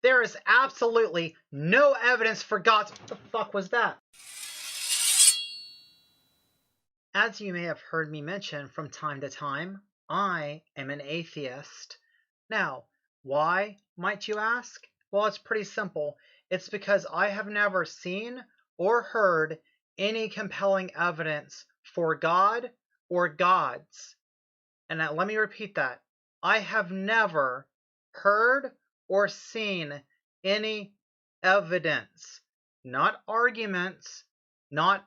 There is absolutely no evidence for God's... What the fuck was that? As you may have heard me mention from time to time, I am an atheist. Now, why, might you ask? Well, it's pretty simple. It's because I have never seen or heard any compelling evidence for God or gods. And now, let me repeat that. I have never heard or seen any evidence, not arguments, not,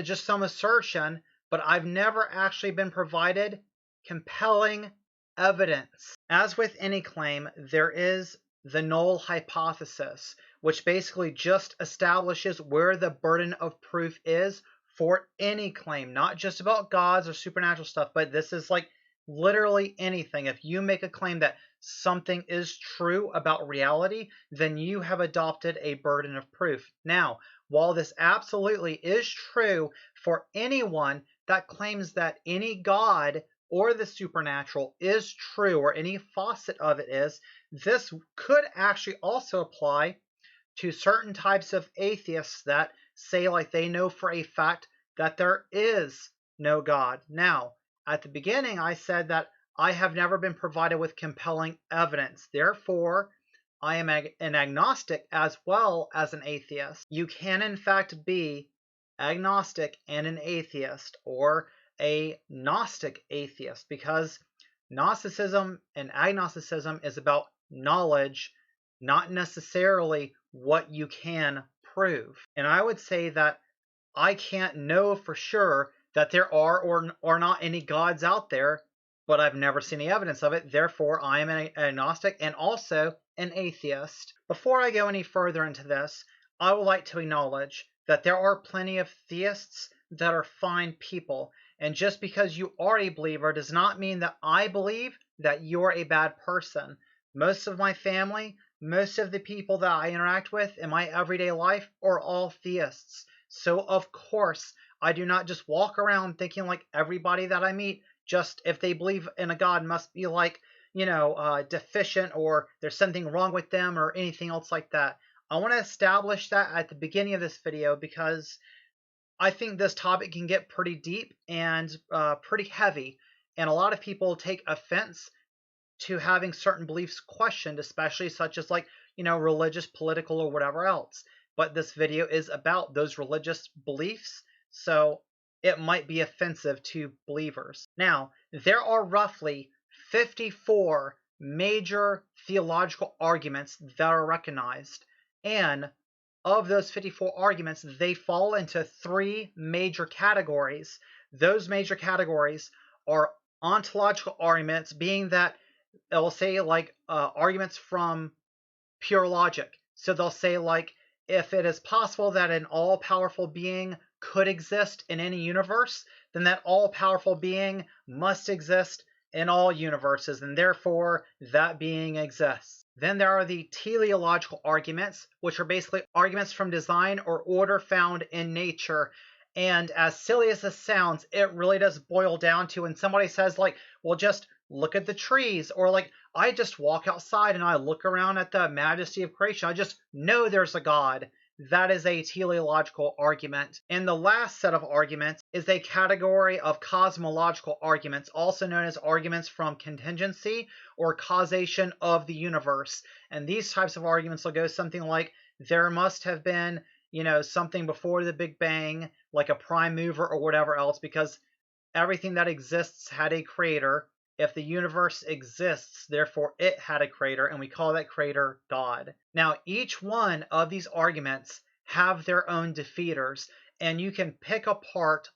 just some assertion, but I've never actually been provided compelling evidence. As with any claim, there is the Null Hypothesis, which basically just establishes where the burden of proof is for any claim, not just about gods or supernatural stuff, but this is like literally anything. If you make a claim that something is true about reality, then you have adopted a burden of proof. Now, while this absolutely is true for anyone that claims that any god or the supernatural is true, or any facet of it is, this could actually also apply to certain types of atheists that say like they know for a fact that there is no God. Now, at the beginning, I said that I have never been provided with compelling evidence. Therefore, I am an agnostic as well as an atheist. You can, in fact, be agnostic and an atheist, or a Gnostic atheist, because Gnosticism and agnosticism is about knowledge, not necessarily what you can prove. And I would say that I can't know for sure that there are or are not any gods out there, but I've never seen any evidence of it. Therefore, I am an agnostic and also an atheist. Before I go any further into this, I would like to acknowledge that there are plenty of theists that are fine people. And just because you are a believer does not mean that I believe that you're a bad person. Most of my family, most of the people that I interact with in my everyday life are all theists. So, of course, I do not just walk around thinking like everybody that I meet, just if they believe in a God, must be like, deficient, or there's something wrong with them, or anything else like that. I want to establish that at the beginning of this video because I think this topic can get pretty deep and pretty heavy, and a lot of people take offense to having certain beliefs questioned, especially such as like, religious, political, or whatever else. But this video is about those religious beliefs, so it might be offensive to believers. Now, there are roughly 54 major theological arguments that are recognized, and of those 54 arguments, they fall into 3 major categories. Those major categories are ontological arguments, being that they'll say like arguments from pure logic. So they'll say like, if it is possible that an all-powerful being could exist in any universe, then that all-powerful being must exist in all universes, and therefore that being exists. Then there are the teleological arguments, which are basically arguments from design or order found in nature. And as silly as this sounds, it really does boil down to when somebody says like, well, just look at the trees, or like, I just walk outside and I look around at the majesty of creation, I just know there's a God. That is a teleological argument. And the last set of arguments is a category of cosmological arguments, also known as arguments from contingency or causation of the universe. And these types of arguments will go something like, there must have been, something before the Big Bang, like a prime mover or whatever else, because everything that exists had a creator. If the universe exists, therefore it had a creator, and we call that creator God. Now, each one of these arguments have their own defeaters, and you can pick apart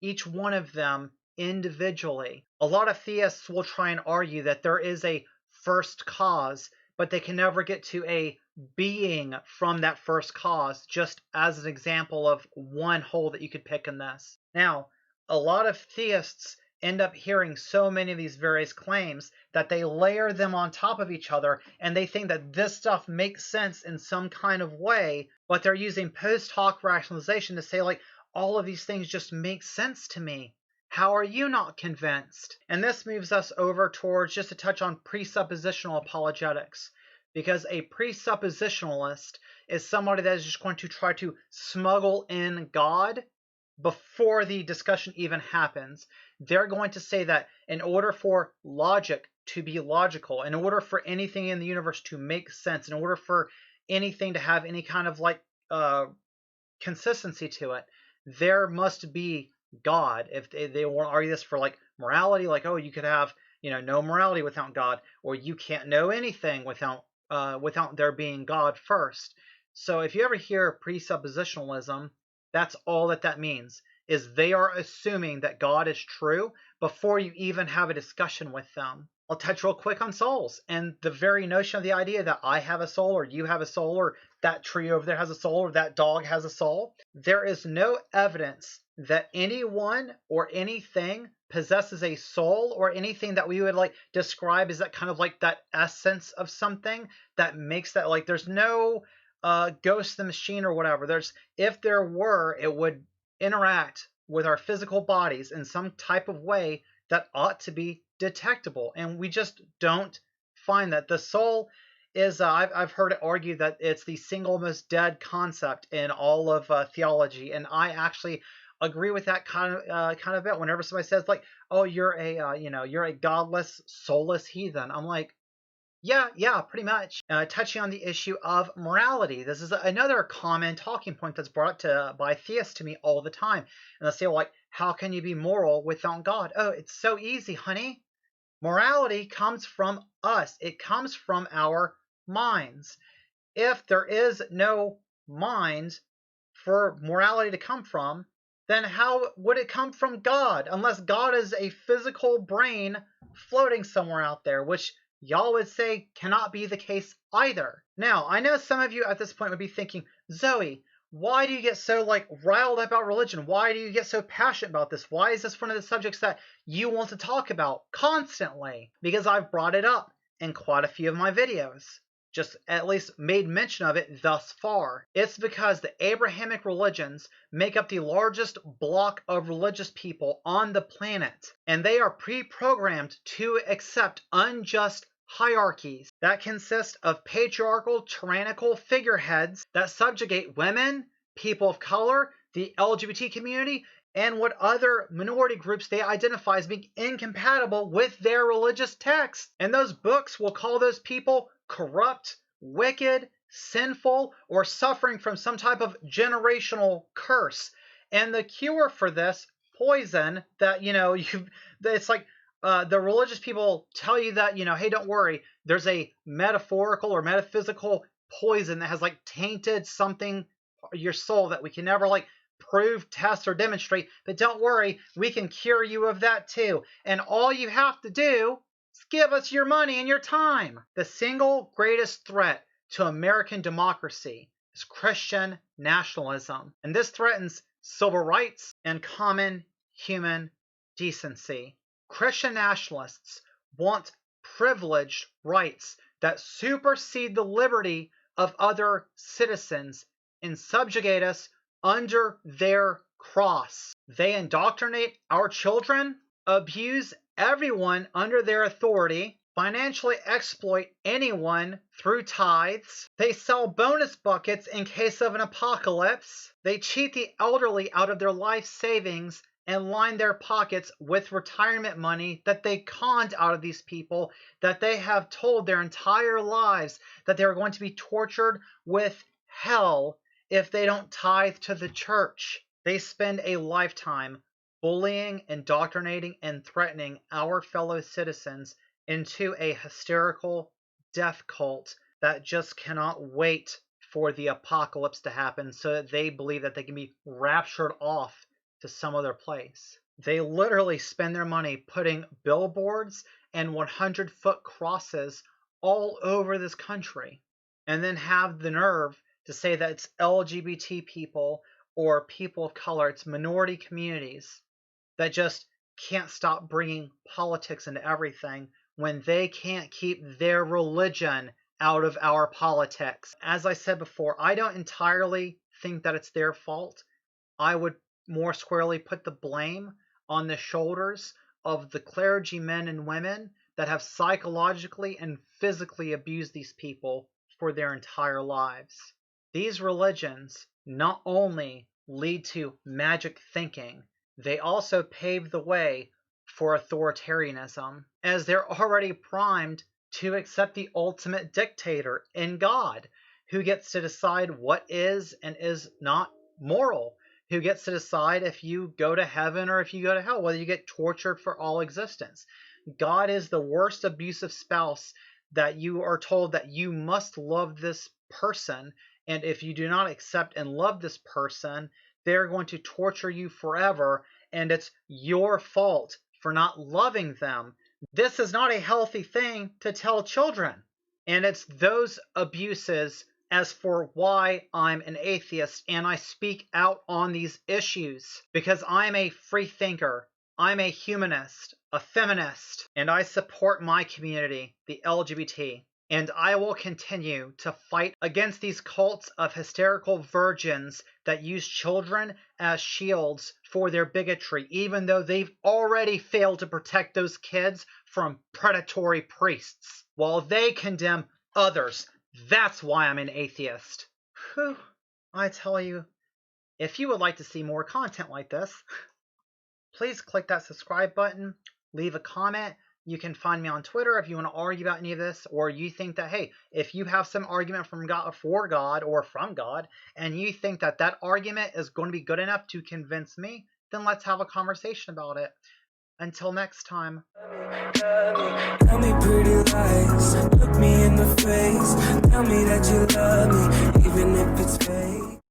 each one of them individually. A lot of theists will try and argue that there is a first cause, but they can never get to a being from that first cause, just as an example of one hole that you could pick in this. Now, a lot of theists end up hearing so many of these various claims that they layer them on top of each other, and they think that this stuff makes sense in some kind of way, but they're using post hoc rationalization to say like, all of these things just make sense to me. How are you not convinced? And this moves us over towards just a touch on presuppositional apologetics. because a presuppositionalist is somebody that is just going to try to smuggle in God before the discussion even happens. They're going to say that in order for logic to be logical, in order for anything in the universe to make sense, in order for anything to have any kind of like consistency to it, there must be God. If they want to argue this for like morality, like, oh, you could have, no morality without God, or you can't know anything without there being God first. So if you ever hear presuppositionalism, that's all that means, is they are assuming that God is true before you even have a discussion with them. I'll touch real quick on souls and the very notion of the idea that I have a soul, or you have a soul, or that tree over there has a soul, or that dog has a soul. There is no evidence that anyone or anything possesses a soul, or anything that we would like describe as that kind of like that essence of something that makes that, like, there's no ghost in the machine or whatever. If there were, it would interact with our physical bodies in some type of way that ought to be detectable, and we just don't find that. The soul is I've heard it argued that it's the single most dead concept in all of theology, and I actually agree with that kind of bit. Whenever somebody says like, "Oh, you're a godless, soulless heathen," I'm like, yeah, pretty much. Touching on the issue of morality, this is another common talking point that's brought up by theists to me all the time, and they'll say, well, like, how can you be moral without God? Oh, it's so easy, honey. Morality comes from us. It comes from our minds. If there is no mind for morality to come from, then how would it come from God? Unless God is a physical brain floating somewhere out there, which y'all would say cannot be the case either. Now, I know some of you at this point would be thinking, Zoe, why do you get so like riled about religion? Why do you get so passionate about this? Why is this one of the subjects that you want to talk about constantly? Because I've brought it up in quite a few of my videos. Just at least made mention of it thus far. It's because the Abrahamic religions make up the largest block of religious people on the planet, and they are pre-programmed to accept unjust hierarchies that consist of patriarchal, tyrannical figureheads that subjugate women, people of color, the LGBT community, and what other minority groups they identify as being incompatible with their religious texts. And those books will call those people corrupt, wicked, sinful, or suffering from some type of generational curse. And the cure for this poison that, it's like the religious people tell you that, hey, don't worry, there's a metaphorical or metaphysical poison that has like tainted something, your soul, that we can never like prove, test, or demonstrate, but don't worry, we can cure you of that too. And all you have to do is give us your money and your time. The single greatest threat to American democracy is Christian nationalism, and this threatens civil rights and common human decency. Christian nationalists want privileged rights that supersede the liberty of other citizens and subjugate us under their cross. They indoctrinate our children, abuse everyone under their authority, financially exploit anyone through tithes. They sell bonus buckets in case of an apocalypse. They cheat the elderly out of their life savings and line their pockets with retirement money that they conned out of these people, that they have told their entire lives that they are going to be tortured with hell if they don't tithe to the church. They spend a lifetime bullying, indoctrinating, and threatening our fellow citizens into a hysterical death cult that just cannot wait for the apocalypse to happen so that they believe that they can be raptured off to some other place. They literally spend their money putting billboards and 100-foot crosses all over this country, and then have the nerve to say that it's LGBT people or people of color, it's minority communities that just can't stop bringing politics into everything when they can't keep their religion out of our politics. As I said before, I don't entirely think that it's their fault. I would more squarely put the blame on the shoulders of the clergymen and women that have psychologically and physically abuse these people for their entire lives. These religions not only lead to magic thinking, they also pave the way for authoritarianism, as they're already primed to accept the ultimate dictator in God, who gets to decide what is and is not moral, who gets to decide if you go to heaven or if you go to hell, whether you get tortured for all existence. God is the worst abusive spouse that you are told that you must love this person, and if you do not accept and love this person, they're going to torture you forever, and it's your fault for not loving them. This is not a healthy thing to tell children. And it's those abuses as for why I'm an atheist and I speak out on these issues, because I'm a free thinker, I'm a humanist, a feminist, and I support my community, the LGBT. And I will continue to fight against these cults of hysterical virgins that use children as shields for their bigotry, even though they've already failed to protect those kids from predatory priests, while they condemn others. That's why I'm an atheist. Whew. I tell you, if you would like to see more content like this, please click that subscribe button, leave a comment. You can find me on Twitter if you want to argue about any of this, or you think that, hey, if you have some argument from God, for God, or from God, and you think that that argument is going to be good enough to convince me, then let's have a conversation about it. Until next time. Tell me pretty lies, look me in the face, tell me that you love me, even if it's fake.